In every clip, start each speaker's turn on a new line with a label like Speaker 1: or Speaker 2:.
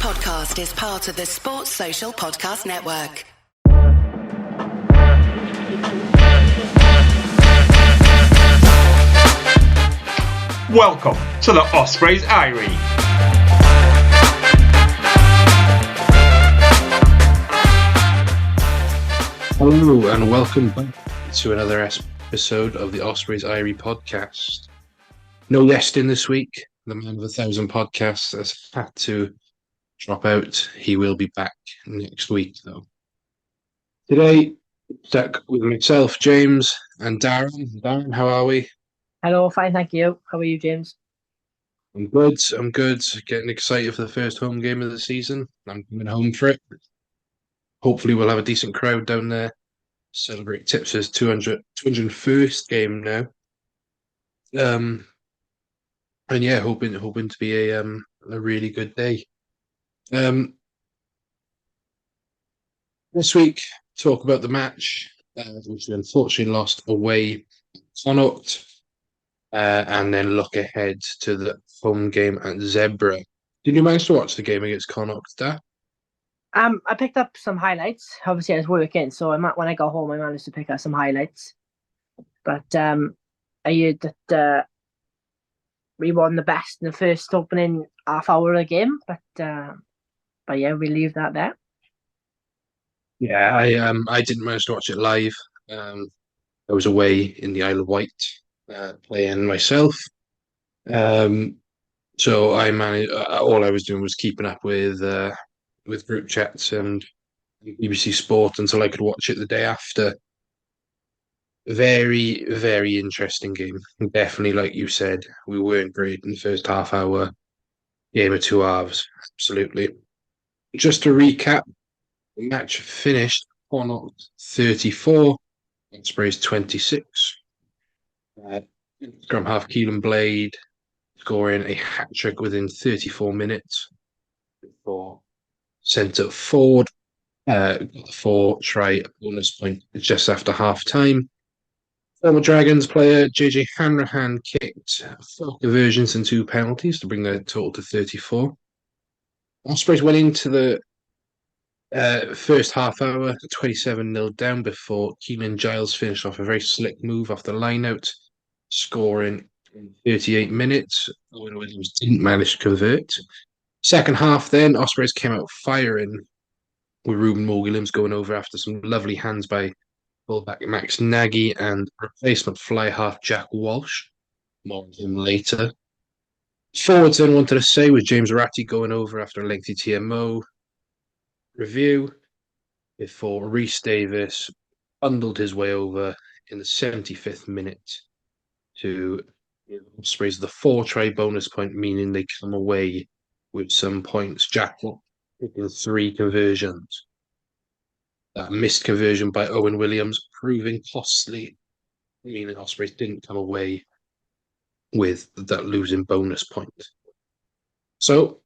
Speaker 1: podcast is part of the Sports Social Podcast Network.
Speaker 2: Welcome to the Ospreys Eyrie.
Speaker 3: Hello and welcome back to another episode of the Ospreys Eyrie podcast. No guest in this week. The man of 1,000 podcasts has had to drop out. He will be back next week, though. Today, stuck with myself, James, and Darren. Darren, how are we?
Speaker 4: Hello, fine, thank you. How are you, James?
Speaker 3: I'm good. Getting excited for the first home game of the season. I'm coming home for it. Hopefully, we'll have a decent crowd down there. Celebrate Tips's 201st game now. And yeah, hoping to be a really good day. This week, talk about the match, which we unfortunately lost away at Connacht, and then look ahead to the home game at Zebre. Did you manage to watch the game against Connacht, Dad?
Speaker 4: I picked up some highlights. Obviously, I was working, so when I got home, I managed to pick up some highlights. But I heard that we won the best in the first opening half hour of the game. But yeah, we'll leave that there.
Speaker 3: Yeah, I didn't manage to watch it live. I was away in the Isle of Wight playing myself. So I managed. All I was doing was keeping up with group chats and BBC Sport until I could watch it the day after. Very, very interesting game. Definitely, like you said, we weren't great in the first half hour. Game of two halves, absolutely. Just to recap, the match finished Connacht 34, Ospreys 26. Scrum half Keelan Blade scoring a hat-trick within 34 minutes for centre forward. Got the 4-try bonus point just after half-time. Former Dragons player JJ Hanrahan kicked 4 conversions and 2 penalties to bring the total to 34. Ospreys went into the first half hour 27-0 down before Keenan Giles finished off a very slick move off the line-out, scoring in 38 minutes. Owen Williams didn't manage to convert. Second half then, Ospreys came out firing with Ruben Morgan-Williams going over after some lovely hands by fullback Max Nagy and replacement fly half Jack Walsh. More on him later. Forwards then wanted to say with James Ratti going over after a lengthy TMO review before Rhys Davis bundled his way over in the 75th minute to Ospreys the 4-try bonus point, meaning they come away with some points. Jack picking 3 conversions. That missed conversion by Owen Williams proving costly, meaning Ospreys didn't come away with that losing bonus point. So,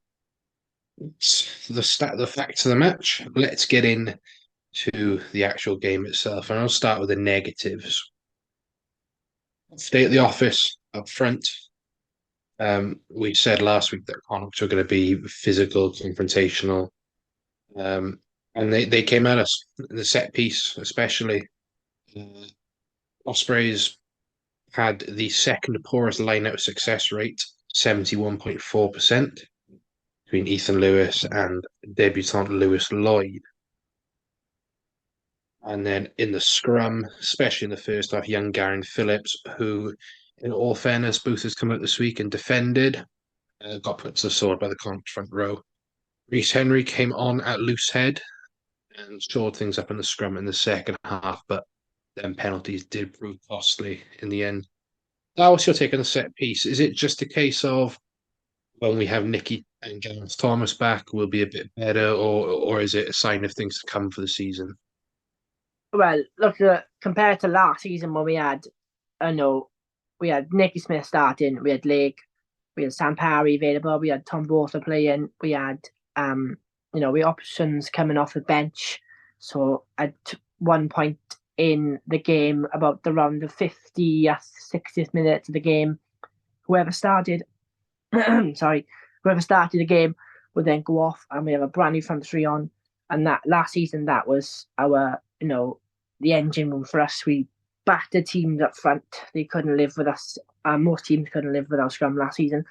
Speaker 3: the facts of the match. Let's get in to the actual game itself, and I'll start with the negatives. Stay at the office up front. We said last week that Connacht were going to be physical, confrontational, and they came at us in the set piece, especially. Ospreys had the second poorest line-out success rate, 71.4%, between Ethan Lewis and debutant Lewis Lloyd. And then in the scrum, especially in the first half, young Garen Phillips, who, in all fairness, Booth has come out this week and defended, got put to the sword by the Connacht front row. Rhys Henry came on at loose head and shored things up in the scrum in the second half, but then penalties did prove costly in the end. That was your take on the set piece. Is it just a case of when we have Nicky and Gareth Thomas back, we'll be a bit better, or is it a sign of things to come for the season?
Speaker 4: Well, look, compared to last season when we had Nicky Smith starting, we had Lake, we had Sam Parry available, we had Tom Botha playing, we had we options coming off the bench. So at one point in the game, about around the 50th, 60th minute of the game, whoever started the game will then go off and we have a brand new front three on. And that last season, that was our, the engine room for us. We battered teams up front. They couldn't live with us. Most teams couldn't live with our scrum last season.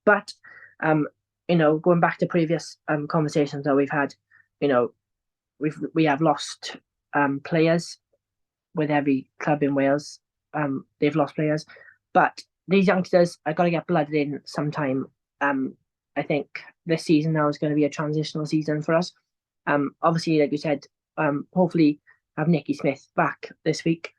Speaker 4: But, going back to previous conversations that we've had, we have lost players with every club in Wales. They've lost players. But these youngsters are going to get blooded in sometime. I think this season now is going to be a transitional season for us. Obviously, like you said, hopefully have Nicky Smith back this week.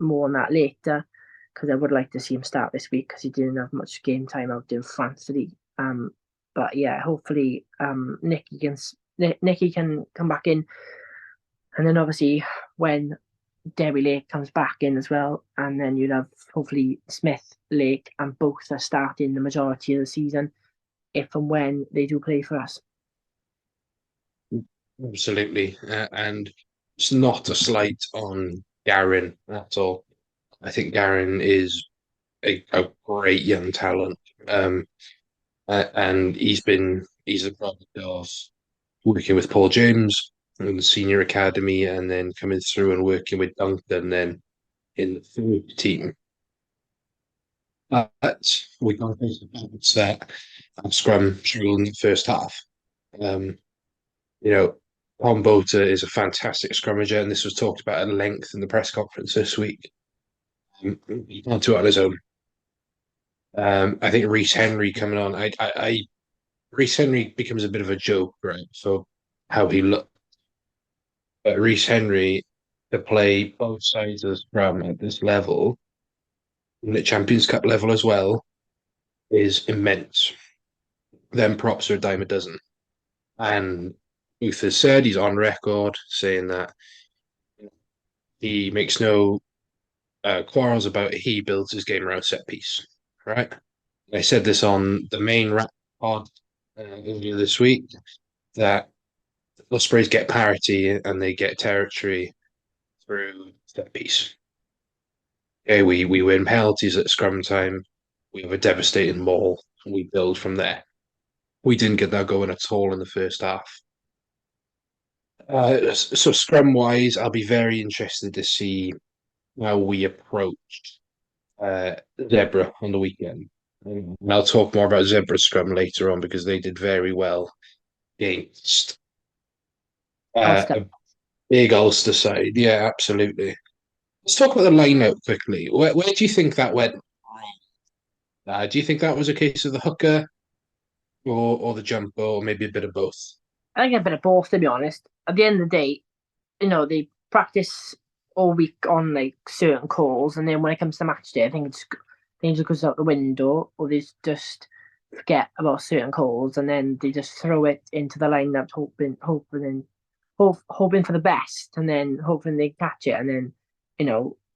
Speaker 4: More on that later, because I would like to see him start this week because he didn't have much game time out in France, did he? But yeah, hopefully Nicky can come back in, and then obviously when Derry Lake comes back in as well, and then you'd have hopefully Smith, Lake, and both are starting the majority of the season, if and when they do play for us.
Speaker 3: Absolutely, and it's not a slight on Garen at all. I think Garen is a great young talent, and he's a product of working with Paul James in the senior academy, and then coming through and working with Duncan then in the third team. But we got that scrum struggled in the first half. Tom Bota is a fantastic scrummager, and this was talked about at length in the press conference this week. He can't do it on his own. I think Rhys Henry coming on. Rhys Henry becomes a bit of a joke, right? For how he looked. But Rhys Henry to play both sides of the scrum at this level, the Champions Cup level as well, is immense. Then props are a dime a dozen. And Booth has said he's on record saying that he makes no quarrels about it. He builds his game around set piece, right? I said this on the main rap pod earlier this week that Ospreys get parity and they get territory through set piece. Okay, we win penalties at scrum time. We have a devastating maul, and we build from there. We didn't get that going at all in the first half. So scrum wise, I'll be very interested to see how we approach Zebre on the weekend. And I'll talk more about Zebre scrum later on because they did very well against a big Ulster side. Yeah, absolutely. Let's talk about the line-out quickly. Where do you think that went wrong? Do you think that was a case of the hooker or the jumper, or maybe a bit of both?
Speaker 4: I think a bit of both, to be honest. At the end of the day, they practice all week on like certain calls, and then when it comes to match day, I think things goes out the window, or they just forget about certain calls, and then they just throw it into the lineup, hoping for the best, and then hoping they catch it, and then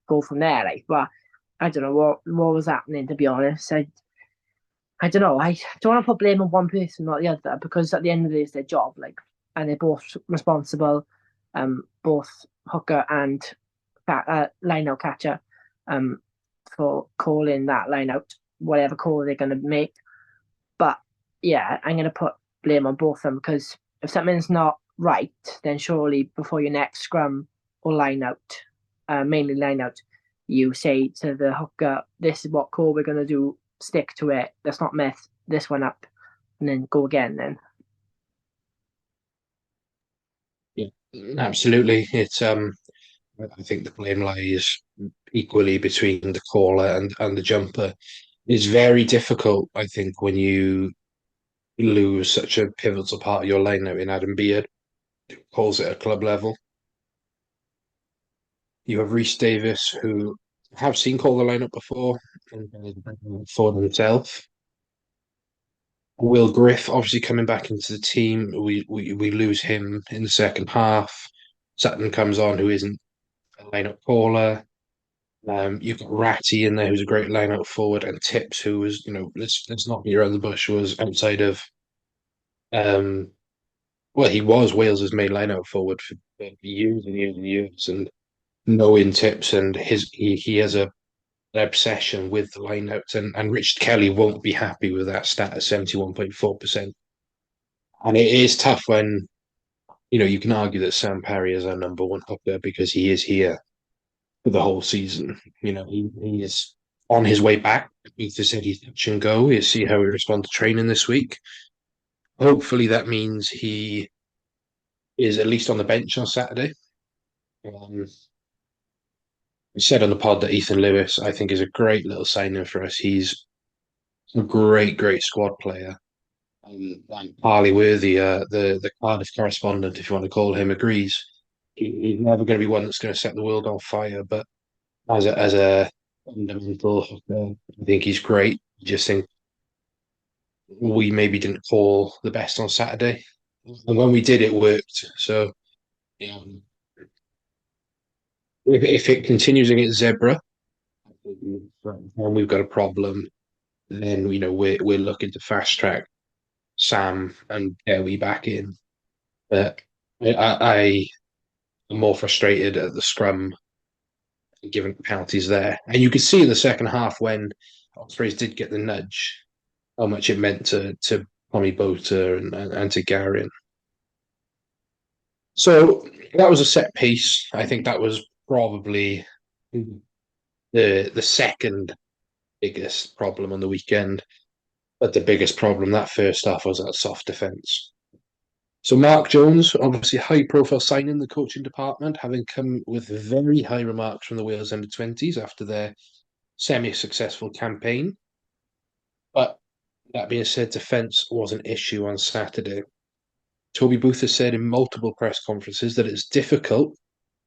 Speaker 4: go from there. Like, but I don't know what was happening, to be honest. I don't know. I don't want to put blame on one person, not the other, because at the end of the day, it's their job. Like, and they're both responsible. Both hooker and line out catcher, for calling that line out, whatever call they're going to make. But yeah, I'm going to put blame on both of them, because if something's not right, then surely before your next scrum or line out, mainly line out, you say to the hooker, "This is what call we're going to do. Stick to it. Let's not mess this one up," and then go again. Then.
Speaker 3: Yeah, absolutely. It's I think the blame lies equally between the caller and the jumper. It's very difficult, I think, when you lose such a pivotal part of your lineup in Adam Beard, who calls it at club level. You have Rhys Davis, who I have seen call the lineup before for himself. Will Griff obviously coming back into the team. We lose him in the second half. Sutton comes on, who isn't a lineup caller. You've got Ratty in there, who's a great lineup forward, and Tips, who was, let's not beat around the bush, was outside of, well, he was Wales's main lineup forward for years and years and years, and knowing Tips, and he has an obsession with the lineouts, and Richard Kelly won't be happy with that stat at 71.4%. And it is tough when, you can argue that Sam Parry is our number one hooker because he is here for the whole season. He is on his way back. Luther said he's touch and go. We'll see how he responds to training this week. Hopefully that means he is at least on the bench on Saturday. We said on the pod that Ethan Lewis, I think, is a great little signing for us. He's a great, great squad player. And Harley Worthy, the Cardiff correspondent, if you want to call him, agrees. He's never going to be one that's going to set the world on fire, but as a fundamental hooker, I think he's great. I just think we maybe didn't call the best on Saturday, and when we did, it worked. So, yeah, if it continues against Zebre, and we've got a problem, then we're looking to fast track Sam and Dewi back in. But I am more frustrated at the scrum given penalties there, and you could see in the second half when Ospreys did get the nudge, how much it meant to Tommy Boter and to Garin. So that was a set piece. I think that was probably the second biggest problem on the weekend. But the biggest problem that first half was that soft defence. So Mark Jones, obviously high profile signing in the coaching department, having come with very high remarks from the Wales under-20s after their semi-successful campaign. But that being said, defence was an issue on Saturday. Toby Booth has said in multiple press conferences that it's difficult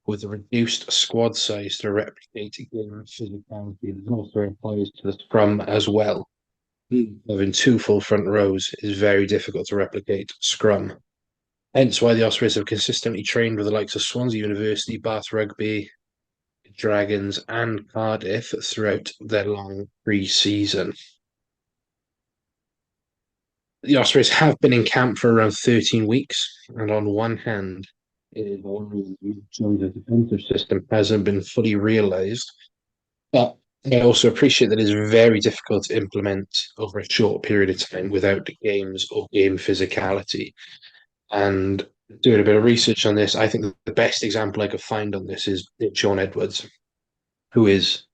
Speaker 3: with a reduced squad size to replicate game physicality. It also applies to the scrum as well. Having two full front rows is very difficult to replicate scrum. Hence why the Ospreys have consistently trained with the likes of Swansea University, Bath Rugby, Dragons, and Cardiff throughout their long pre-season. The Ospreys have been in camp for around 13 weeks, and on one hand, it is worrying that the defensive system hasn't been fully realised. But I also appreciate that it's very difficult to implement over a short period of time without games or game physicality. And doing a bit of research on this, I think the best example I could find on this is Sean Edwards, who is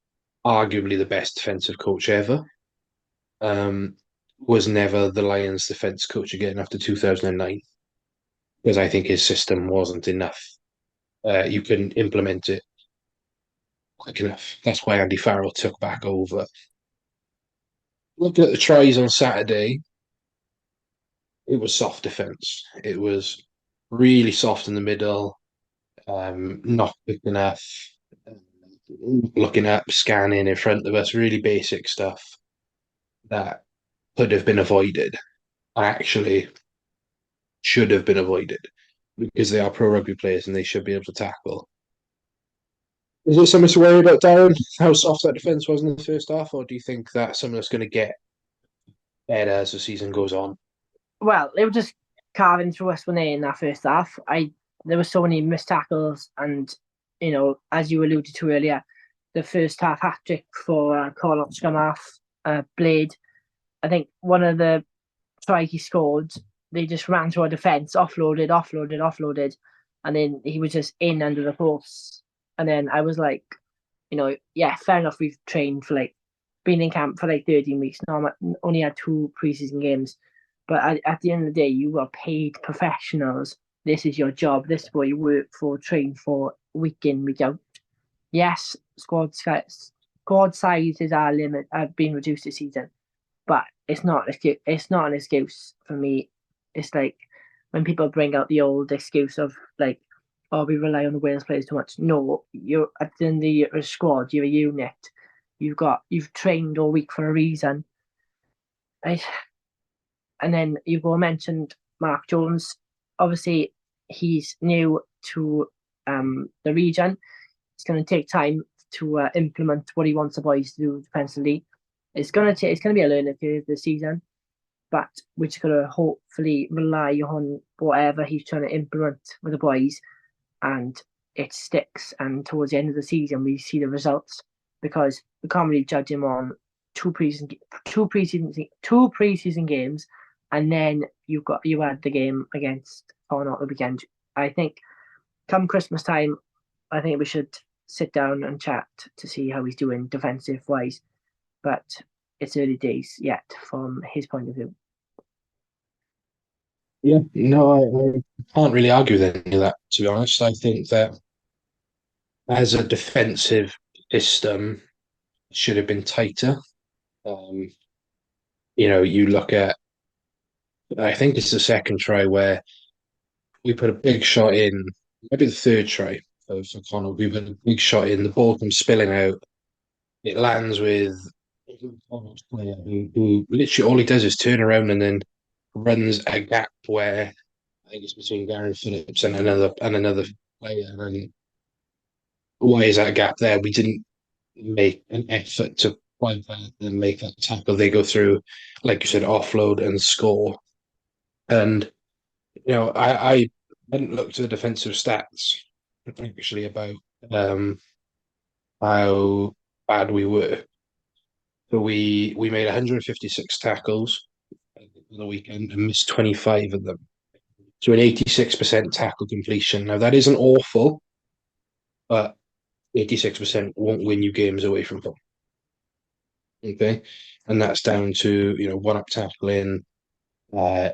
Speaker 3: arguably the best defensive coach ever. Was never the Lions defense coach again after 2009 because I think his system wasn't enough. You couldn't implement it quick enough. That's why Andy Farrell took back over. Looking at the tries on Saturday, it was soft defense. It was really soft in the middle, not quick enough, looking up, scanning in front of us, really basic stuff that could have been avoided. Actually, should have been avoided because they are pro rugby players and they should be able to tackle. Is it something to worry about, Darren? How soft that defence was in the first half, or do you think that's something that's going to get better as the season goes on?
Speaker 4: Well, they were just carving through us when they in that first half. There were so many missed tackles, and as you alluded to earlier, the first half hat trick for Commacht scrum half Blade. I think one of the try he scored, they just ran through our defence, offloaded, and then he was just in under the post. And then I was like, yeah, fair enough. We've trained for been in camp for 13 weeks. No, only had 2 preseason games. But at the end of the day, you are paid professionals. This is your job. This is what you work for, train for, week in, week out. Yes, squad sizes are have been reduced this season, but it's not an excuse for me. It's like when people bring out the old excuse of we rely on the Wales players too much. No, you're at the end of the a squad. You're a unit. You've trained all week for a reason. And then you've all mentioned Mark Jones. Obviously, he's new to the region. It's going to take time to implement what he wants the boys to do defensively. It's going to be a learning curve this season, but we're just going to hopefully rely on whatever he's trying to implement with the boys, and it sticks. And towards the end of the season, we see the results, because we can't really judge him on two preseason games and then you had the game against Connacht the weekend. I think come Christmas time, I think we should sit down and chat to see how he's doing defensive wise. But it's early days yet from his point of view.
Speaker 3: Yeah, no, I can't really argue with any of that, to be honest. I think that as a defensive system, it should have been tighter. Um, you look at, I think it's the second try where we put a big shot in, maybe the third try for Connor. We put a big shot in, the ball comes spilling out. It lands with Connacht's player who literally all he does is turn around and then runs a gap where I think it's between Gary Phillips and another player. And why is that gap there? We didn't make an effort to find that and make that tackle. They go through, like you said, offload and score. And I hadn't looked at the defensive stats actually about um, how bad we were. So we made 156 tackles on the weekend and missed 25 of them. So an 86% tackle completion. Now that isn't awful, but 86% won't win you games away from home. Okay. And that's down to, one up tackling, uh,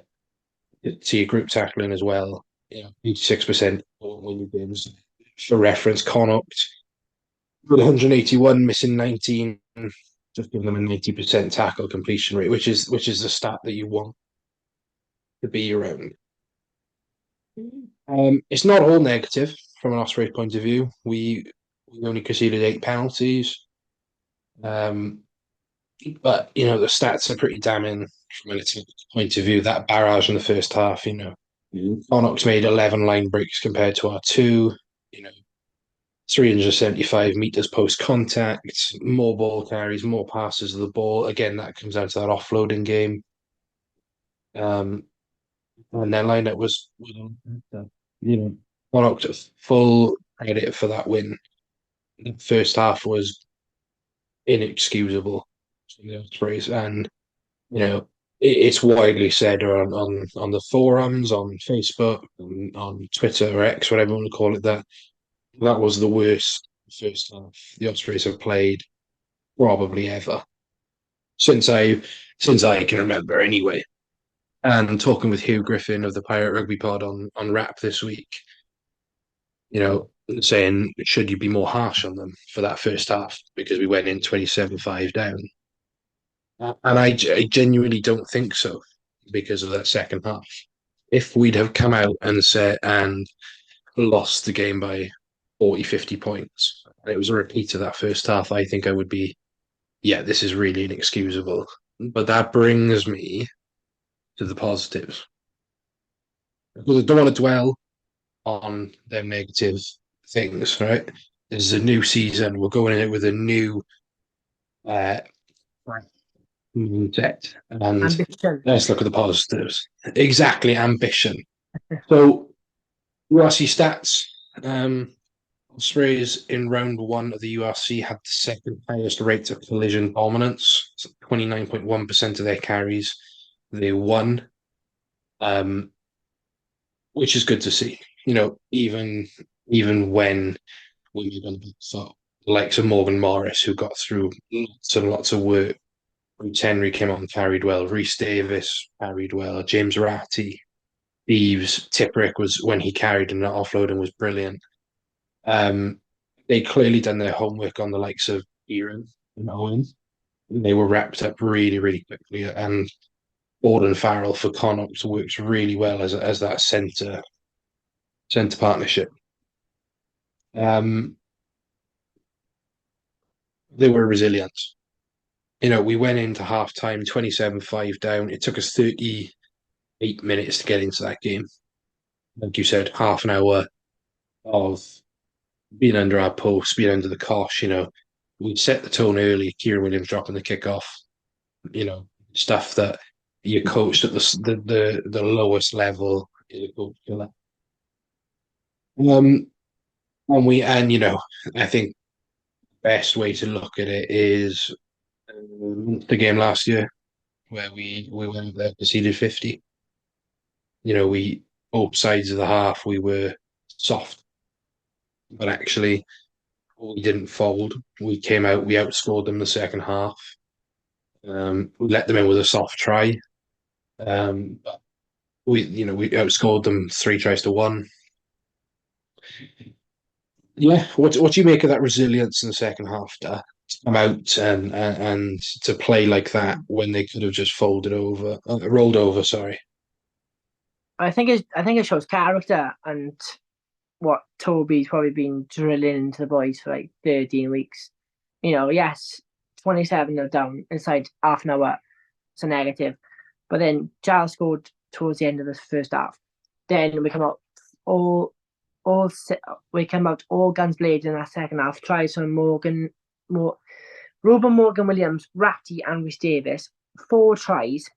Speaker 3: to your group tackling as well. 86% won't win you games. For reference, Connacht with 181, missing 19, just giving them a 90% tackle completion rate, which is the stat that you want to be around. It's not all negative from an Osprey point of view. We only conceded 8 penalties. But the stats are pretty damning from an attack point of view. That barrage in the first half, Connacht made 11 line breaks compared to our two. 375 meters post contact, more ball carries, more passes of the ball. Again, that comes down to that offloading game. And their lineup was, Connacht full credit for that win. The first half was inexcusable from the Ospreys, and it's widely said on the forums, on Facebook, on Twitter or X, whatever you want to call it, that was the worst first half the Ospreys have played probably ever since I can remember, anyway. And talking with Hugh Griffin of the Pirate Rugby Pod on Rap this week, saying should you be more harsh on them for that first half because we went in 27-5 down. And I genuinely don't think so because of that second half. If we'd have come out and lost the game by 40, 50 points, and it was a repeat of that first half, I think I would be, yeah, this is really inexcusable. But that brings me to the positives. Because I don't want to dwell on them negative things, right? This is a new season. We're going in it with a new uh, mindset. And
Speaker 4: Ambition.
Speaker 3: let's look at the positives. Exactly, ambition. So, URC stats. Ospreys in round one of the URC had the second highest rate of collision dominance. So 29.1% of their carries they won, which is good to see. Even when we made on the back foot, the likes of Morgan Morris, who got through lots and lots of work. Bruce Henry came on and carried well. Rhys Davis carried well. James Ratty, Beeves, Tipperick was when he carried and that offloading was brilliant. They clearly done their homework on the likes of Kieran and Owen. They were wrapped up really, really quickly. And Gordon Farrell for Connacht works really well as that centre partnership. They were resilient. We went into half time 27-5 down. It took us 38 minutes to get into that game. Like you said, half an hour of being under our post, being under the cosh. We set the tone early. Kieran Williams dropping the kickoff. Stuff that you coached at the lowest level. I think best way to look at it is the game last year where we went there, conceded 50. We both sides of the half we were soft, but actually we didn't fold. We came out, we outscored them the second half. We let them in with a soft try. But we outscored them 3 tries to 1. Yeah, what do you make of that resilience in the second half to come out and to play like that when they could have just rolled over? Sorry.
Speaker 4: I think it shows character and what Toby's probably been drilling into the boys for like 13 weeks. Yes, 27 are down inside half an hour. It's a negative. But then Giles scored towards the end of the first half. Then we come out all guns blazing in that second half. Tries from Ruben Morgan Williams, Ratty, and Rhys Davis. 4 tries,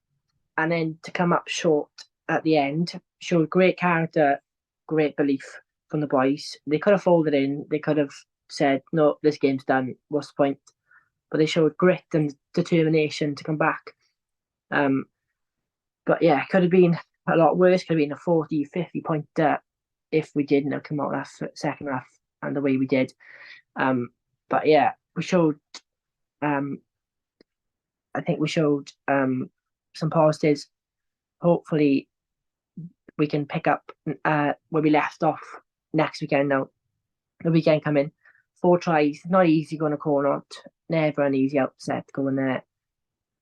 Speaker 4: and then to come up short at the end showed great character, great belief from the boys. They could have folded in. They could have said, "No, this game's done. What's the point?" But they showed grit and determination to come back. But yeah, it could have been a lot worse. Could have been a 40, 50 point if we didn't come out that second half and the way we did. But yeah, we showed. I think we showed some positives. Hopefully, we can pick up where we left off next weekend. Now, the weekend coming, 4 tries, not easy going to corner, never an easy upset going there.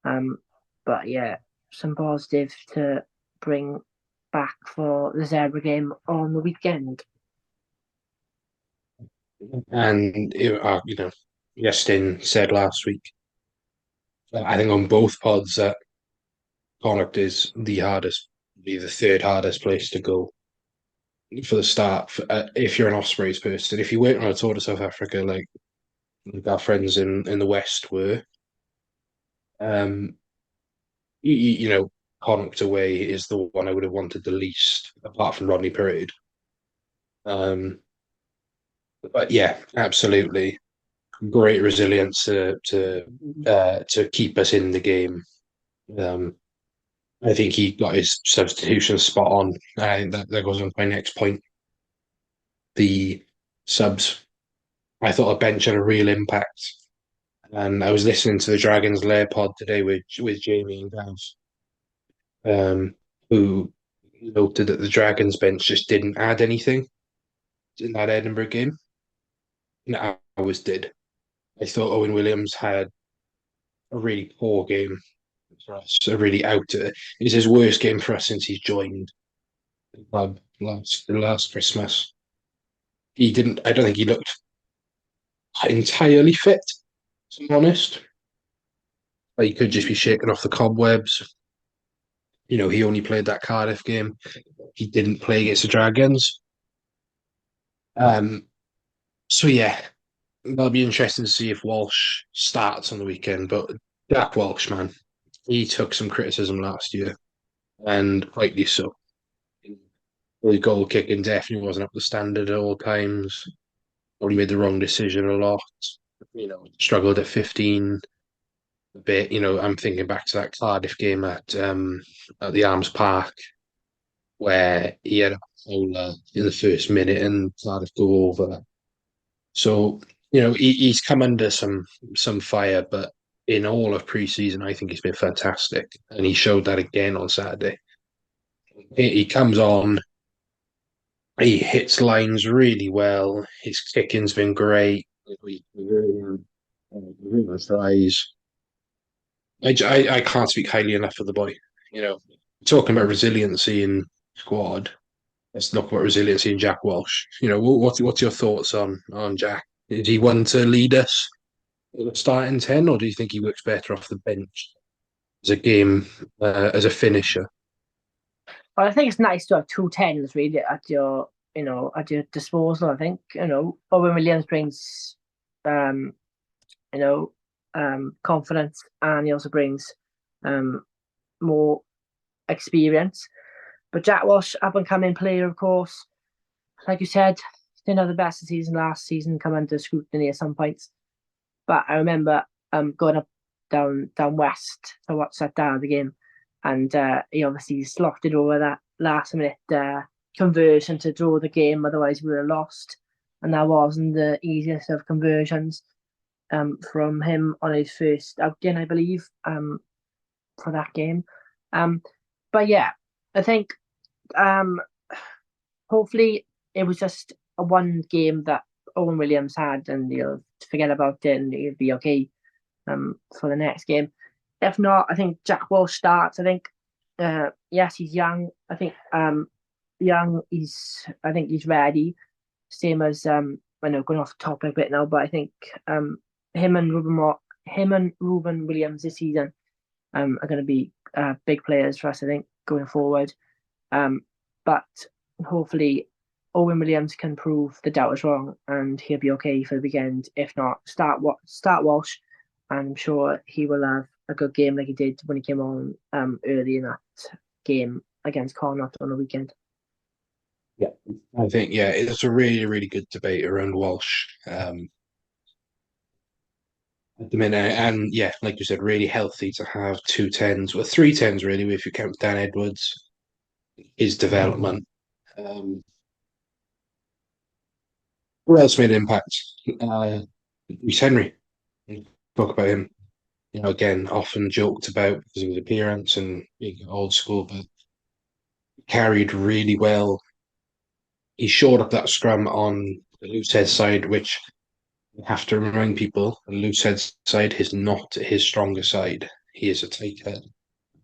Speaker 4: But yeah, some positive to bring back for the Zebre game on the weekend.
Speaker 3: And Justin said last week, I think on both pods that Connacht is the third hardest place to go for the start. If you're an Ospreys person, if you weren't on a tour to South Africa, like our friends in the West were, Connacht away is the one I would have wanted the least, apart from Rodney Parade. But yeah, absolutely great resilience to keep us in the game. I think he got his substitution spot on. I think that goes on to my next point. The subs, I thought a bench had a real impact. And I was listening to the Dragons Lair pod today with Jamie and Gaz, who noted that the Dragons bench just didn't add anything in that Edinburgh game. And ours did. I thought Owen Williams had a really poor game for us. It's his worst game for us since he's joined the club last Christmas. I don't think he looked entirely fit, to be honest. He could just be shaking off the cobwebs. He only played that Cardiff game. He didn't play against the Dragons. So yeah, that'll be interesting to see if Walsh starts on the weekend. But Jack Walsh, man, he took some criticism last year, and rightly so. The goal kicking definitely wasn't up to standard at all times. Probably made the wrong decision a lot. Struggled at 15 a bit. I'm thinking back to that Cardiff game at the Arms Park where he had a howler in the first minute and Cardiff go over. So he's come under some fire, but in all of pre-season, I think he's been fantastic, and he showed that again on Saturday. He comes on, he hits lines really well. His kicking's been great. Tries. I can't speak highly enough of the boy. Talking about resiliency in squad. Let's talk about resiliency in Jack Walsh. What's your thoughts on Jack? Is he one to lead us at the starting 10, or do you think he works better off the bench as a finisher?
Speaker 4: Well, I think it's nice to have 2 10s really at your disposal. I think Owen Williams brings confidence, and he also brings more experience. But Jack Walsh, up and coming player, of course, like you said, didn't have the best of season last season, come under scrutiny at some points. But I remember going up down west to watch that Derby game, and he obviously slotted over that last minute conversion to draw the game. Otherwise, we would have lost, and that wasn't the easiest of conversions from him on his first outing, I believe, for that game. But yeah, I think hopefully it was just a one game that Owen Williams had, and he'll forget about it, and he'll be okay for the next game. If not, I think Jack Walsh starts. I think yes, he's young. I think young. I think he's ready. Same as I know going off topic a bit now, but I think him and Ruben Williams this season are going to be big players for us. I think going forward. But hopefully Owen Williams can prove the doubters wrong, and he'll be okay for the weekend. If not, start Walsh, and I'm sure he will have a good game like he did when he came on early in that game against Connacht on the weekend.
Speaker 3: Yeah, I think it's a really, really good debate around Walsh at the minute, and like you said, really healthy to have 2 10s, well 3 10s really, if you count Dan Edwards, his development. Who else made an impact? Reece Henry. Talk about him. Again, often joked about because of his appearance and being old school, but carried really well. He shored up that scrum on the loosehead side, which I have to remind people, the loosehead side is not his stronger side. He is a tight head,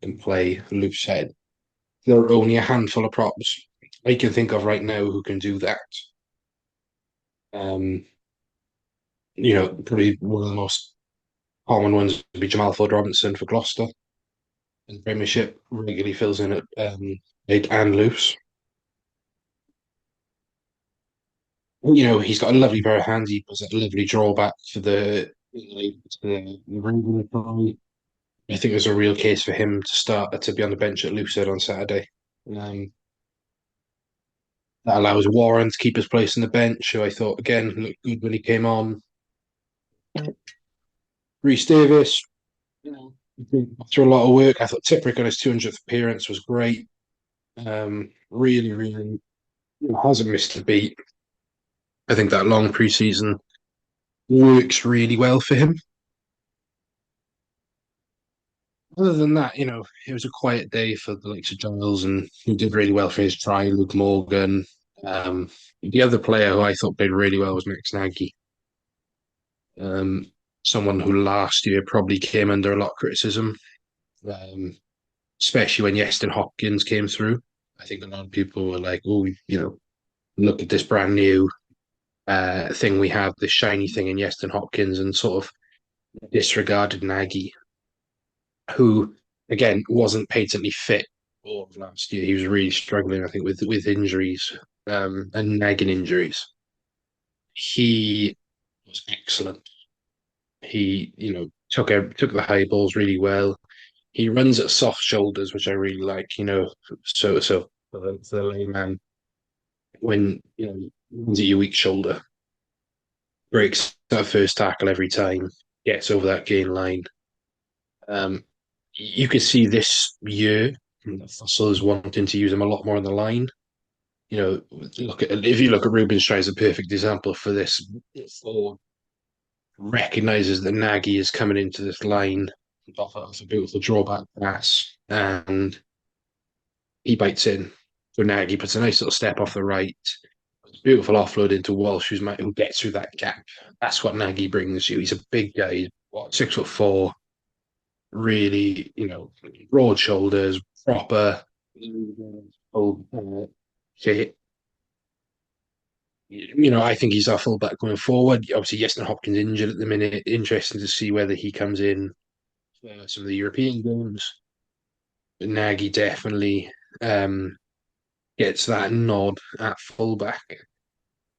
Speaker 3: can play loosehead. There are only a handful of props I can think of right now who can do that. Probably one of the most common ones would be Jamal Ford-Robinson for Gloucester. In the Premiership, regularly fills in at big and loose. He's got a lovely pair of hands. He does that lovely drawback for the Raven try. I think there's a real case for him to be on the bench at Lucid on Saturday. That allows Warren to keep his place on the bench, who I thought again looked good when he came on. Rhys Davis, after a lot of work, I thought Tipperick on his 200th appearance was great. Really, really hasn't missed a beat. I think that long preseason works really well for him. Other than that, it was a quiet day for the likes of Giles, and he did really well for his try, Luke Morgan. The other player who I thought played really well was Max Nagy. Someone who last year probably came under a lot of criticism, especially when Yeston Hopkins came through. I think a lot of people were like, oh, look at this brand new thing we have, this shiny thing in Yeston Hopkins, and sort of disregarded Nagy, who, again, wasn't patently fit all of last year. He was really struggling, I think, with injuries and nagging injuries. He was excellent. He, took the high balls really well. He runs at soft shoulders, which I really like. So for the layman, when runs at your weak shoulder, breaks that first tackle every time, gets over that gain line. You could see this year Fussell is wanting to use him a lot more on the line. If you look at Ruben Stride as a perfect example for this. Ford recognizes that Nagy is coming into this line off a beautiful drawback pass, and he bites in. So Nagy puts a nice little step off the right, beautiful offload into Walsh, who gets through that gap. That's what Nagy brings you. He's a big guy. He's 6'4", really, broad shoulders, proper. I think he's our fullback going forward. Obviously, Yeston Hopkins injured at the minute. Interesting to see whether he comes in for some of the European games. But Nagy definitely gets that nod at fullback.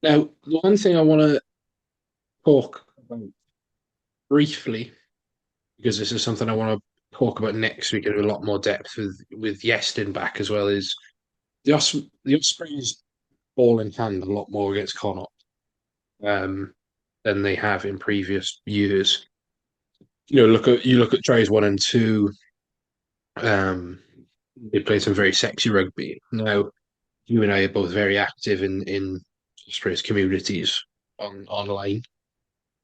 Speaker 3: Now, the one thing I want to talk about briefly, because this is something I want to talk about next week in a lot more depth with Yeston back as well, is the Ospreys ball in hand a lot more against Connacht than they have in previous years. look at tries 1 and 2. They play some very sexy rugby. Now, you and I are both very active in Ospreys communities online,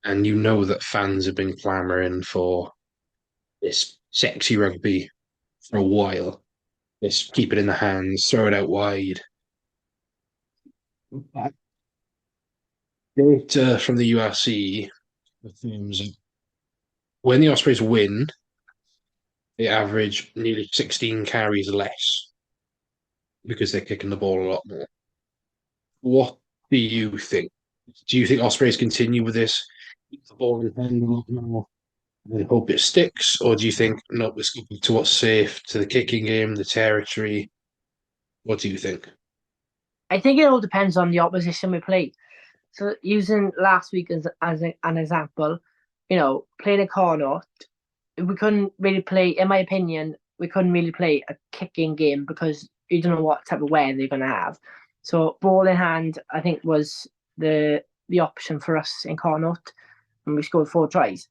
Speaker 3: and you know that fans have been clamoring for this sexy rugby for a while. This keep it in the hands, throw it out wide. Data from the URC affirms that when the Ospreys win, they average nearly 16 carries less because they're kicking the ball a lot more. What do you think? Do you think Ospreys continue with this? Keep the ball in hand a lot more and hope it sticks? Or do you think, no, let's go to what's safe, to the kicking game, the territory? What do you think?
Speaker 4: I think it all depends on the opposition we play. So using last week as an example, playing a corner, we couldn't really play. In my opinion, we couldn't really play a kicking game because you don't know what type of weather they're going to have. So ball in hand, I think, was the option for us in Connacht, and we scored 4 tries.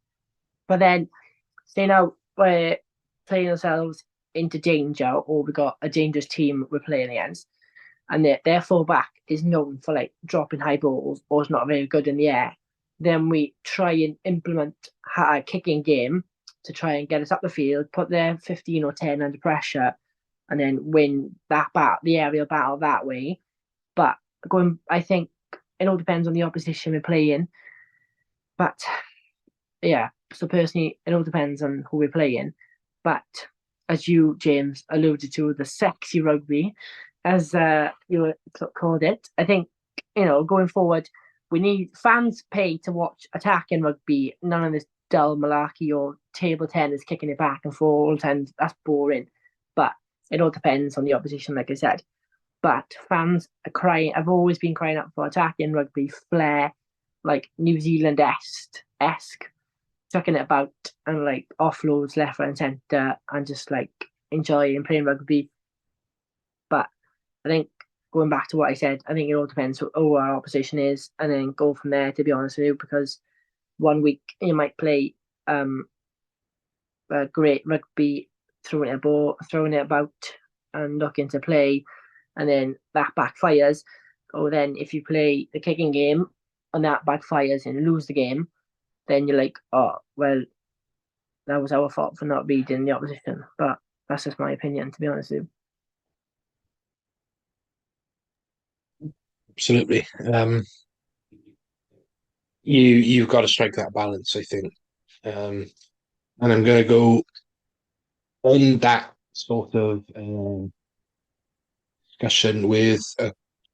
Speaker 4: But then, say now we're playing ourselves into danger, or we got a dangerous team we're playing against, and their fullback is known for like dropping high balls or is not very good in the air. Then we try and implement a kicking game to try and get us up the field, put their 15 or 10 under pressure, and then win the aerial battle that way. But I think it all depends on the opposition we're playing. But yeah, so personally, it all depends on who we're playing. But as you, James, alluded to, the sexy rugby, as you called it, I think, going forward, we need fans pay to watch attacking rugby, none of this dull malarkey or table tennis kicking it back and forth all the time. That's boring. But it all depends on the opposition, like I said. But fans are crying. I've always been crying out for attacking rugby, flair, like New Zealand esque, chucking it about and like offloads left, right, and centre, and just like enjoying playing rugby. But I think going back to what I said, I think it all depends who our opposition is, and then go from there. To be honest with you, because one week you might play great rugby, throwing it about, and looking to play, and then that backfires. Or then if you play the kicking game and that backfires and lose the game, then you're like, oh well, that was our fault for not beating the opposition. But that's just my opinion, to be honest with you.
Speaker 3: Absolutely. You've got to strike that balance, I think. And I'm going to go on that sort of discussion with a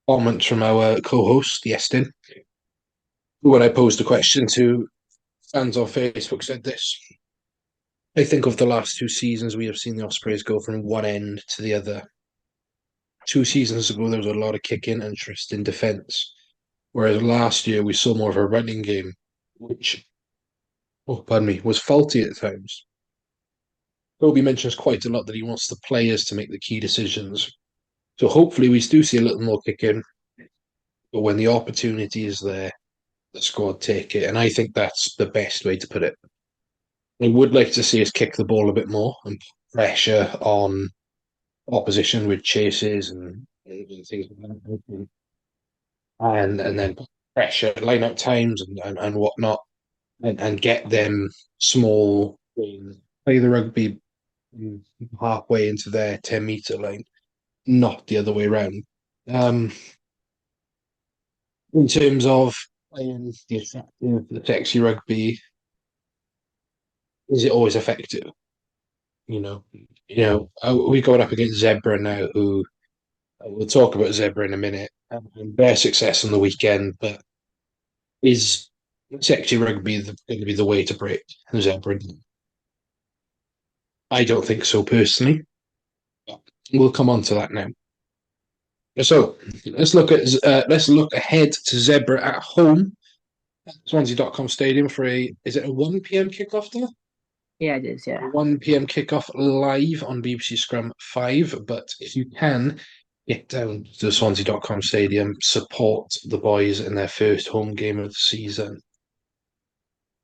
Speaker 3: comment from our co-host, Yestin, who, when I posed a question to fans on Facebook, said this. I think of the last 2 seasons, we have seen the Ospreys go from one end to the other. 2 seasons ago, there was a lot of kicking and trust in defence, whereas last year we saw more of a running game, which, was faulty at times. Toby mentions quite a lot that he wants the players to make the key decisions. So hopefully we do see a little more kicking, but when the opportunity is there, the squad take it. And I think that's the best way to put it. I would like to see us kick the ball a bit more and put pressure on opposition with chases and things like that. And then put pressure, line out times and whatnot, and get them small gains. Play the rugby halfway into their 10-meter line, not the other way around. In terms of playing the attractive, the sexy rugby, is it always effective? We going up against Zebre now, who we'll talk about Zebre in a minute, and their success on the weekend. But is sexy rugby going to be the way to break Zebre? I don't think so personally. We'll come on to that now. So let's look ahead to Zebre at home at Swansea.com Stadium for is it a 1 p.m. kickoff there?
Speaker 4: Yeah, it is, yeah.
Speaker 3: 1 p.m. kickoff live on BBC Scrum 5. But if you can, get down to the Swansea.com Stadium, support the boys in their first home game of the season.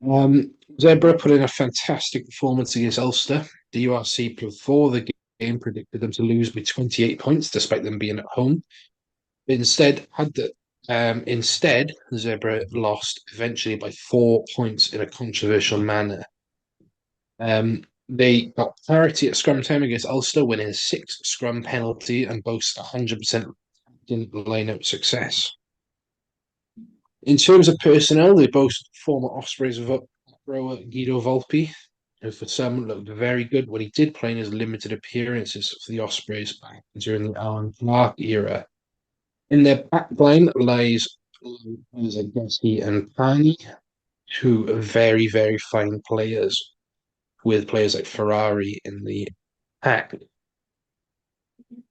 Speaker 3: Zebre put in a fantastic performance against Ulster. The URC before the game predicted them to lose by 28 points, despite them being at home. Instead, Zebre lost eventually by 4 points in a controversial manner. They got parity at scrum time against Ulster, winning 6 scrum penalty and boast 100% line-out success. In terms of personnel, they boast former Ospreys rower Guido Volpi, who for some looked very good when he did play in his limited appearances for the Ospreys back during the Alan Clark era. In their back line lies Gessi and Pani, two very, very fine players, with players like Ferrari in the pack.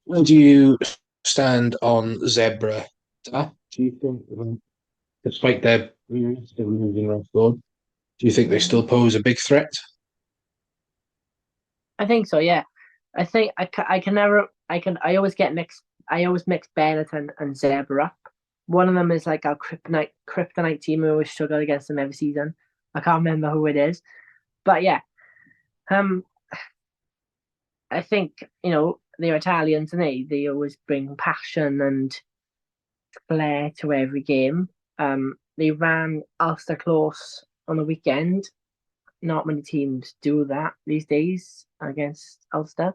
Speaker 3: Where do you stand on Zebra? Do you think, despite their massive losing record, do you think they still pose a big threat?
Speaker 4: I think so. Yeah, I think I always get mixed. I always mix Bennett and Zebre up. One of them is like our kryptonite team. We always struggle against them every season. I can't remember who it is, but yeah, I think they're Italians and they always bring passion and flair to every game. They ran Ulster close on the weekend. Not many teams do that these days against Ulster,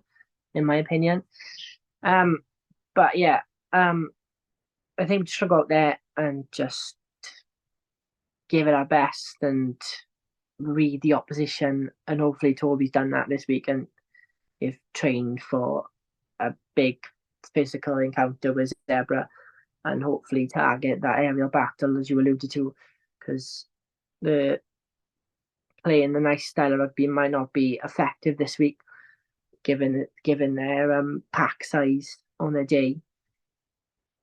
Speaker 4: in my opinion. But yeah, I think we should go out there and just give it our best and read the opposition. And hopefully, Toby's done that this week and they've trained for a big physical encounter with Zebre and hopefully target that aerial battle, as you alluded to, because the playing the nice style of rugby might not be effective this week, given their pack size on their day.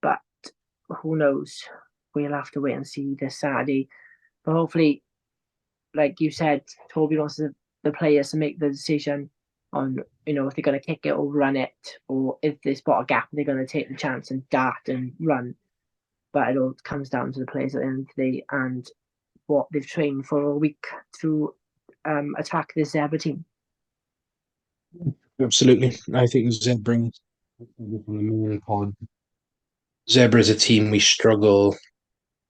Speaker 4: But who knows? We'll have to wait and see this Saturday. But hopefully, like you said, Toby wants the players to make the decision on if they're going to kick it or run it, or if they spot a gap, they're going to take the chance and dart and run. But it all comes down to the players at the end of the day and what they've trained for a week to attack this Zebre team.
Speaker 3: Absolutely. I think Zebre from the main pod. Zebre is a team we struggle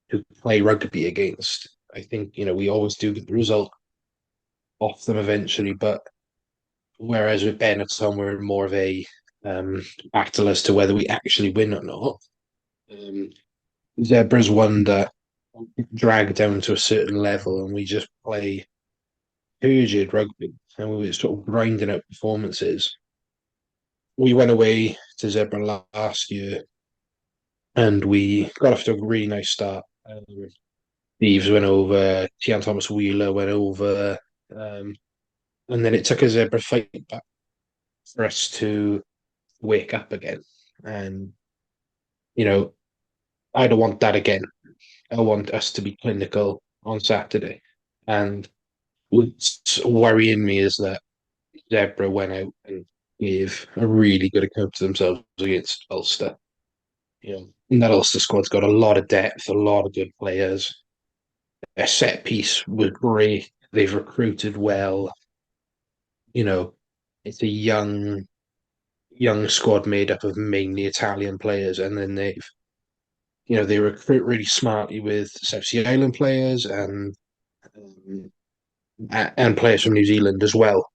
Speaker 3: to play rugby against. I think, we always do get the result off them eventually, but whereas with Benetton, we're in more of a battle as to whether we actually win or not. Zebra's one that drag down to a certain level and we just play turgid rugby and we were sort of grinding out performances. We went away to Zebre last year and we got off to a really nice start. Thieves went over, Tian Thomas Wheeler went over, and then it took a Zebre fight back for us to wake up again. And, I don't want that again. I want us to be clinical on Saturday. And what's worrying me is that Zebre went out and gave a really good account to themselves against Ulster. And that Ulster squad's got a lot of depth, a lot of good players. Their set piece was great. They've recruited well. It's a young squad made up of mainly Italian players, and then they recruit really smartly with South Sea Island players and players from New Zealand as well.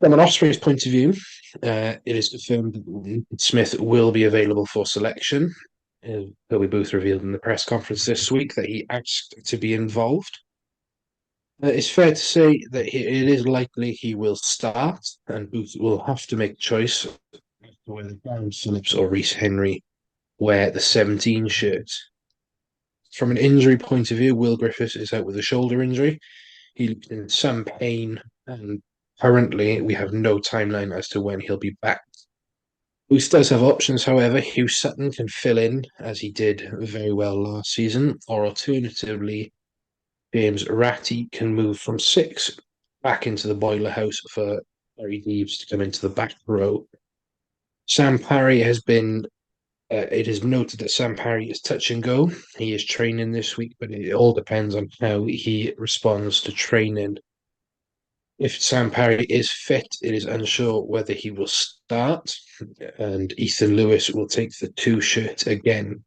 Speaker 3: From an Ospreys point of view, it is confirmed that Smith will be available for selection. He'll be both revealed in the press conference this week that he asked to be involved. It's fair to say that it is likely he will start, and Booth will have to make a choice as to whether Darren Phillips or Rhys Henry wear the 17 shirt. From an injury point of view, Will Griffiths is out with a shoulder injury. He looked in some pain, and currently we have no timeline as to when he'll be back. Booth does have options, however. Hugh Sutton can fill in, as he did very well last season, or alternatively, James Ratty can move from 6 back into the boiler house for Barry Deeves to come into the back row. Sam Parry has been It is noted that Sam Parry is touch and go. He is training this week, but it all depends on how he responds to training. If Sam Parry is fit, it is unsure whether he will start, and Ethan Lewis will take the 2 shirt again.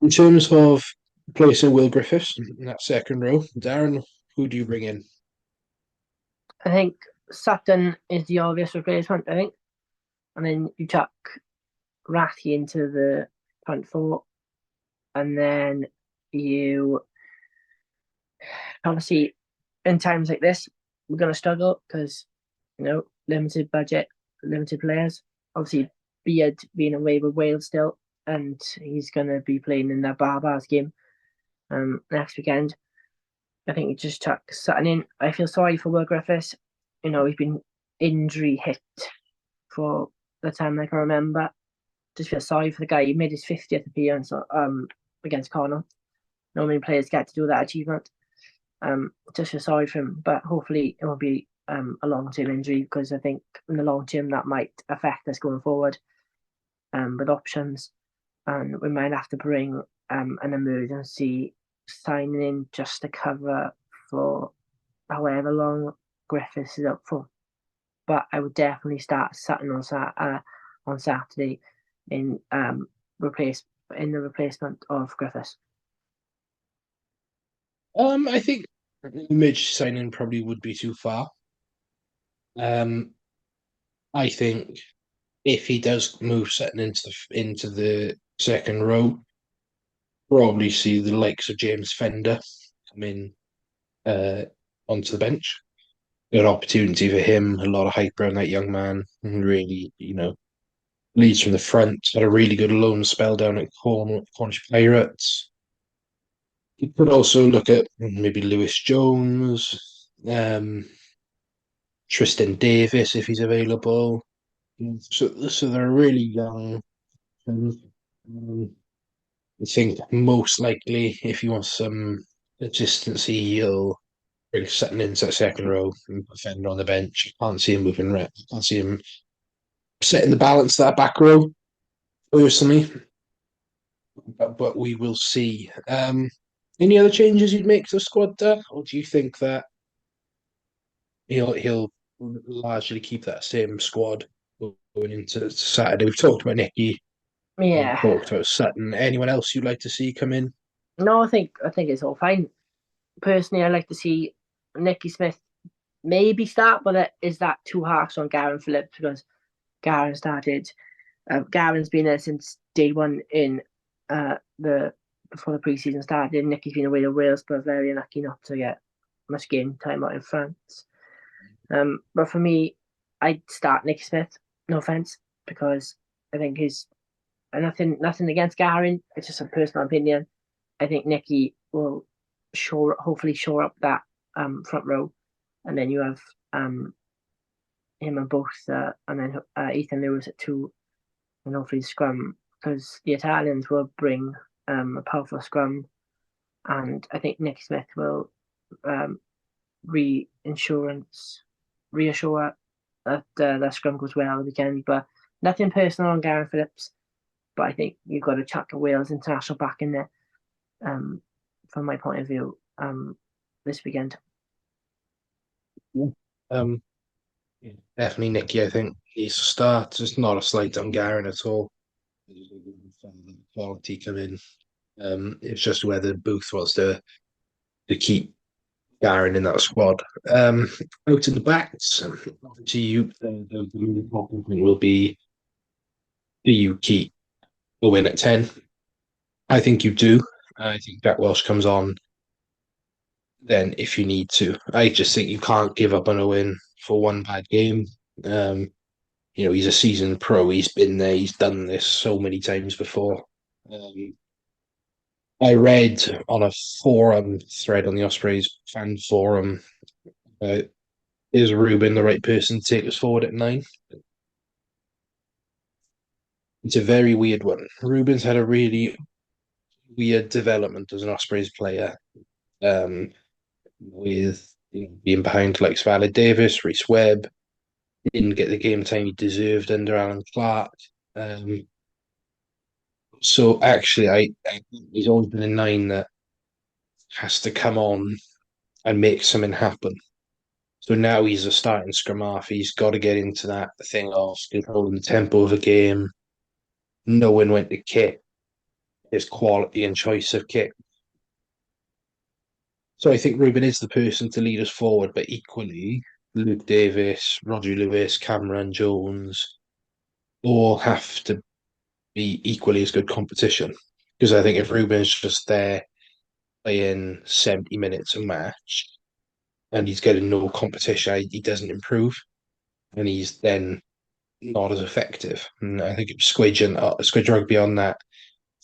Speaker 3: In terms of placing Will Griffiths in that second row, Darren, who do you bring in?
Speaker 4: I think Sutton is the obvious replacement, I think. And then you chuck Ratty into the front four. And then you obviously, in times like this, we're going to struggle because, limited budget, limited players. Obviously, Beard being away with Wales still, and he's going to be playing in that Barbars game next weekend. I think you just chuck Sutton in. I feel sorry for Will Griffiths. He's been injury hit for the time I can remember. Just feel sorry for the guy. He made his 50th appearance against Connor. Not many players get to do that achievement. Just feel sorry for him, but hopefully it won't be a long-term injury, because I think in the long term that might affect us going forward with options, and we might have to bring an emergency signing in just to cover for however long Griffiths is up for. But I would definitely start Sutton on Saturday in the replacement of Griffiths.
Speaker 3: I think Midge signing probably would be too far. I think if he does move Sutton into the second row, probably see the likes of James Fender come in onto the bench. Good opportunity for him. A lot of hype around that young man. Really, leads from the front. Had a really good loan spell down at Cornish Pirates. You could also look at maybe Lewis Jones, Tristan Davis if he's available. So they're really young. I think most likely, if you want some consistency, you'll bring Sutton into that second row and put Fender on the bench. Can't see him moving right. Can't see him setting the balance that back row, personally. But we will see. Any other changes you'd make to the squad there? Or do you think that he'll largely keep that same squad going into Saturday? We've talked about Nicky. We've
Speaker 4: Yeah.
Speaker 3: talked about Sutton. Anyone else you'd like to see come in?
Speaker 4: No, I think it's all fine. Personally, I'd like to see Nicky Smith maybe start, but is that too harsh on Garen Phillips, because Garen started. Garen's been there since day one in before the preseason started. Nicky's been away to Wales, but very unlucky not to get much game time out in France. But for me, I'd start Nicky Smith. No offense, because I think he's nothing against Garen. It's just a personal opinion. I think Nicky will hopefully shore up that front row, and then you have him and both, and then Ethan Lewis at 2, and hopefully the scrum, because the Italians will bring a powerful scrum, and I think Nick Smith will reassure that that scrum goes well the weekend. But nothing personal on Garen Phillips, but I think you've got to chuck a Wales international back in there, from my point of view, this weekend.
Speaker 3: Definitely Nicky, I think he's a start. It's not a slight on Garen at all. Quality come in. It's just whether Booth wants to keep Garen in that squad. Out in the backs, obviously the main talking point will be, do you keep Owen at 10? I think you do. I think Jack Welsh comes on then if you need to. I just think you can't give up on Owen for one bad game. He's a seasoned pro. He's been there. He's done this so many times before. I read on a forum thread on the Ospreys fan forum, is Ruben the right person to take us forward at 9? It's a very weird one. Ruben's had a really weird development as an Ospreys player, with being behind like Svalid Davis, Reece Webb. Didn't get the game time he deserved under Alan Clark. So actually, I think he's always been a nine that has to come on and make something happen. So now he's a starting scrum half. He's got to get into that thing of controlling the tempo of a game, knowing when to kick, his quality and choice of kick. So I think Ruben is the person to lead us forward, but equally, Luke Davis, Roger Lewis, Cameron Jones all have to be equally as good competition. Because I think if Ruben's just there playing 70 minutes a match and he's getting no competition, he doesn't improve and he's then not as effective. And I think it was Squidge Rugby on that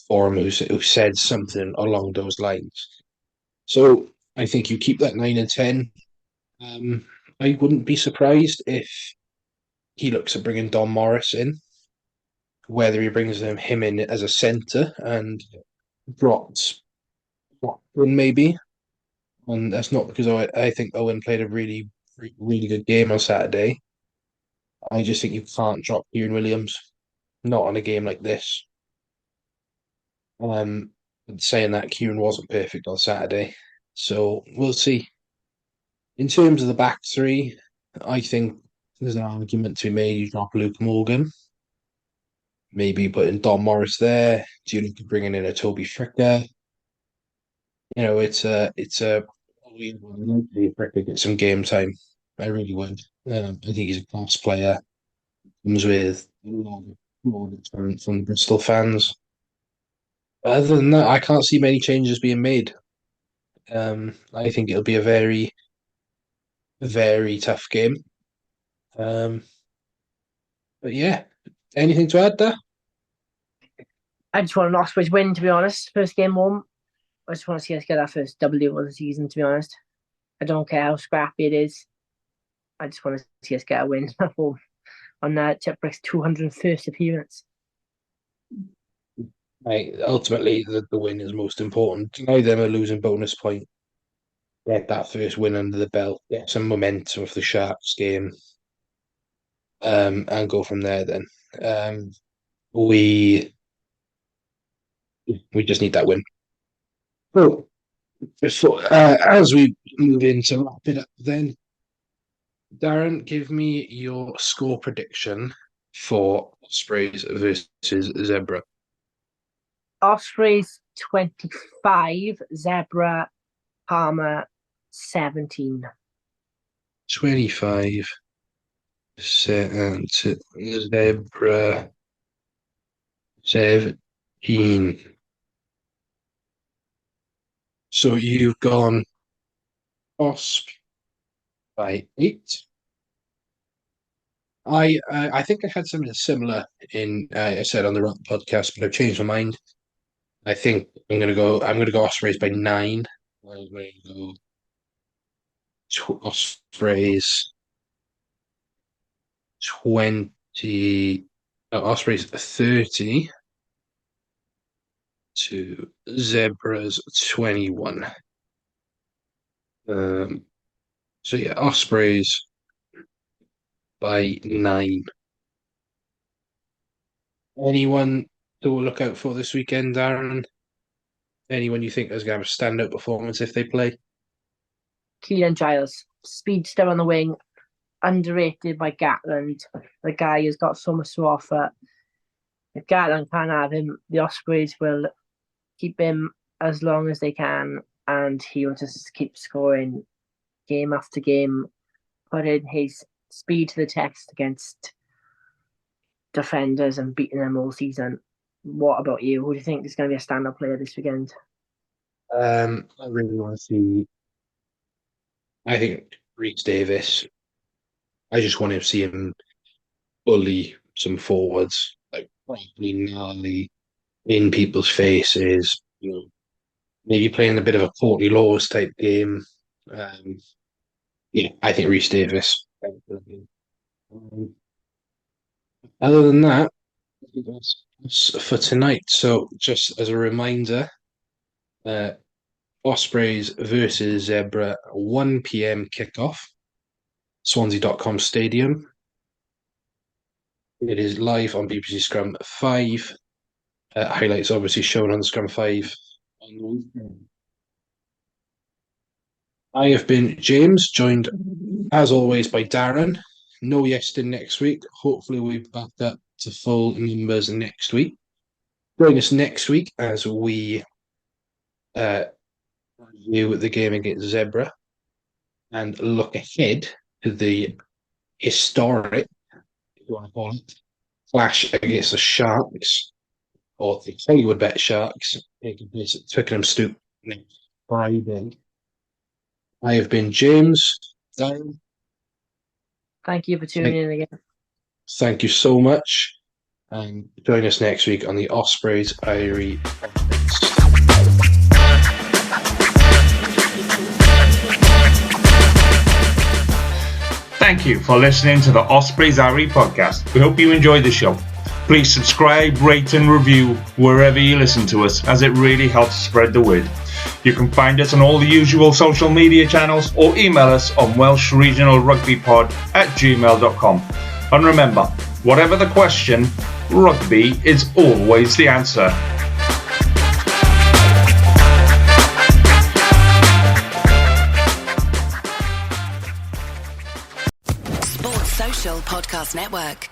Speaker 3: forum who said something along those lines. So I think you keep that 9 and 10. I wouldn't be surprised if he looks at bringing Don Morris in, whether he brings him in as a centre and drops Watson maybe. And that's not because I think Owen played a really good game on Saturday. I just think you can't drop Kieran Williams, not on a game like this. Saying that Kieran wasn't perfect on Saturday, so we'll see. In terms of the back three, I think there's an argument to be made. You drop Luke Morgan, maybe putting Don Morris there. Do you need to bring in a Toby Fricker? You know, it's a weird one. I'd like to see Fricker get some game time. I really would. I think he's a class player. Comes with a lot of experience from the Bristol fans. Other than that, I can't see many changes being made. I think it'll be a very, very tough game. Um, but yeah, anything to add there?
Speaker 4: I just want an Ospreys win, to be honest. First game home. I just want to see us get our first W of the season, to be honest. I don't care how scrappy it is. I just want to see us get a win at home on Chipbrick's 201st appearance.
Speaker 3: Ultimately, the win is most important. Deny them a losing bonus point. Get that first win under the belt. Get some momentum of the Sharks game. And go from there. Then we just need that win. Well, as we move into wrap it up, then Darren, give me your score prediction for Ospreys versus Zebra.
Speaker 4: Ospreys 25, Zebre, Palmer 17.
Speaker 3: 25 Zebra 17. So you've gone Osp by 8. I think I had something similar in I said on the Rock podcast, but I've changed my mind. I think I'm gonna go Ospreys by 9. I'm gonna go Ospreys 20, Ospreys 30 to Zebras 21. So yeah, Ospreys by 9. Anyone to look out for this weekend, Darren? Anyone you think is going to have a standout performance if they play?
Speaker 4: Keelan Giles, speedster on the wing, underrated by Gatland. The guy has got so much to offer. If Gatland can't have him, the Ospreys will keep him as long as they can, and he will just keep scoring game after game, putting his speed to the test against defenders and beating them all season. What about you? Who do you think is going to be a stand-up player this weekend?
Speaker 3: I really want to see. I think Reece Davis. I just want to see him bully some forwards, like probably gnarly in people's faces. You know, maybe playing a bit of a Courtney Laws type game. Um, yeah, I think Reece Davis. Other than that, I think that's for tonight. So, just as a reminder, uh, Ospreys versus Zebra, 1 p.m. kickoff, Swansea.com Stadium. It is live on BBC Scrum 5. Highlights obviously shown on the Scrum 5 on the weekend. I have been James, joined as always by Darren. No Yeston next week. Hopefully we'll be back up to full numbers next week. Join us next week as we review the game against Zebre and look ahead to the historic, if you want to call it, clash against the Sharks, or the Hollywood Bet Sharks, taking place at Twickenham Stoop next Friday. I have been James. Darren,
Speaker 4: Thank you for tuning in again.
Speaker 3: thank you so much. And join us next week on the Ospreys Irie podcast.
Speaker 2: Thank you for listening to the Ospreys Irie podcast. We hope you enjoyed the show. Please subscribe, rate and review wherever you listen to us, as it really helps spread the word. You can find us on all the usual social media channels or email us on welshregionalrugbypod@gmail.com. And remember, whatever the question, rugby is always the answer.
Speaker 1: Sports Social Podcast Network.